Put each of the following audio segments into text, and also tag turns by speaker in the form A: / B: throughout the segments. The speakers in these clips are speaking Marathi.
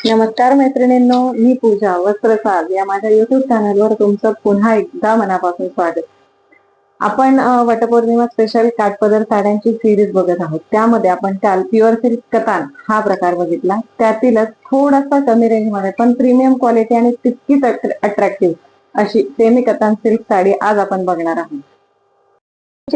A: नमस्कार मैत्रिणींनो, मी पूजा वस्त्रसाज या माझ्या युट्यूब चॅनलवर तुमचं पुन्हा एकदा मनापासून स्वागत. आपण वटपौर्णिमा स्पेशल काठपदर साड्यांची सिरीज बघत आहोत. त्यामध्ये आपण काल प्युअर सिल्क कतान हा प्रकार बघितला. त्यातीलच थोडासा कमी रेंज मध्ये पण प्रीमियम क्वालिटी आणि तितकीच अट्रॅक्टिव्ह अशी सेमी कतान सिल्क साडी आज आपण बघणार आहोत.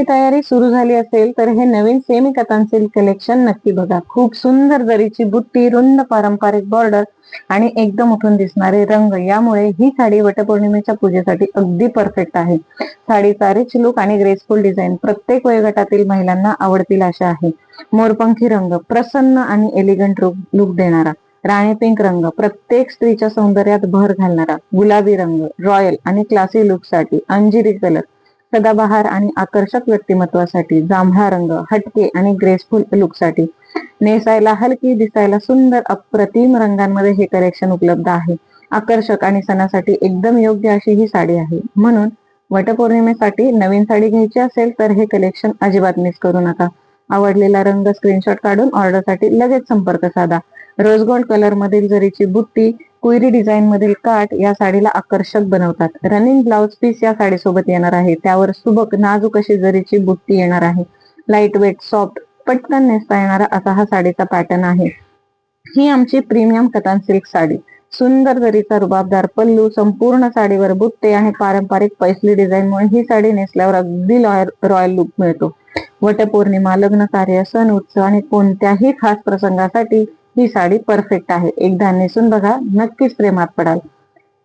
A: तयारी सुरू झाली असेल तर हे नवीन सेमी कतान सिल्क कलेक्शन नक्की बघा. खूप सुंदर जरीची बुट्टी, रुंद पारंपरिक बॉर्डर आणि एकदम उठून दिसणारे रंग यामुळे ही साडी वटपौर्णिमेच्या पूजेसाठी अगदी परफेक्ट आहे. साडीचा रिच लुक आणि ग्रेसफुल डिझाईन प्रत्येक वयोगटातील महिलांना आवडतील अशा आहे. मोरपंखी रंग प्रसन्न आणि एलिगंट लुक देणारा, राणी पिंक रंग प्रत्येक स्त्रीच्या सौंदर्यात भर घालणारा, गुलाबी रंग रॉयल आणि क्लासी लुकसाठी, अंजिरी कलर सदाबहार आणि आकर्षक व्यक्तिमत्वासाठी, जांभळा रंग हटके आणि ग्रेसफुल लुकसाठी, नेसायला हलकी दिसायला सुंदर अप्रतिम रंगांमध्ये हे कलेक्शन उपलब्ध आहे. आकर्षक आणि सणासाठी एकदम योग्य अशी ही साडी आहे. म्हणून वटपौर्णिमेसाठी नवीन साडी घ्यायची असेल तर हे कलेक्शन अजिबात मिस करू नका. आवडलेला रंग स्क्रीनशॉट काढून ऑर्डरसाठी लगेच संपर्क साधा. रोज गोल्ड कलर मधील जरीची बुट्टी, कुयरी डिझाईन मधील काठ या साडीला आकर्षक बनवतात. रनिंग ब्लाउज पीस या साडी सोबत येणार आहे. त्यावर सुबक नाजूक अशी जरीची बुट्टी येणार आहे. लाईट वेट सॉफ्ट पटकन नेसता येणारा असा हा साडीचा पॅटर्न आहे. ही आमची प्रीमियम कतान सिल्क साडी. सुंदर जरीचा रुबाबदार पल्लू, संपूर्ण साडीवर बुट्टे आणि पारंपरिक पैसली डिझाईनमुळे ही साडी नेसल्यावर अगदी रॉयल लुक मिळतो. वटपौर्णिमा, लग्न कार्य, सण उत्सव आणि कोणत्याही खास प्रसंगासाठी ही साडी परफेक्ट आहे. एकदा नेसून बघा, नक्कीच प्रेमात पडाल.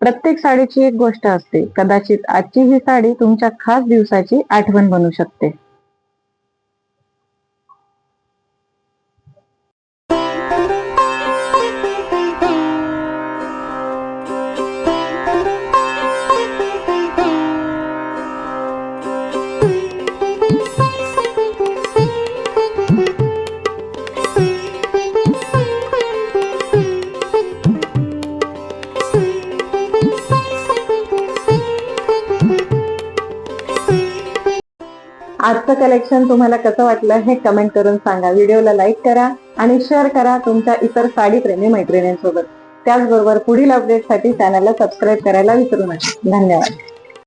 A: प्रत्येक साडीची एक गोष्ट असते. कदाचित आजची ही साडी तुमच्या खास दिवसाची आठवण बनू शकते. आजचं कलेक्शन तुम्हाला कसं वाटलं हे कमेंट करून सांगा. व्हिडिओला लाईक करा आणि शेअर करा तुमच्या इतर साडी प्रेमी मैत्रिणींसोबत. त्याचबरोबर पुढील अपडेटसाठी चॅनलला सबस्क्राईब करायला विसरू नका. धन्यवाद.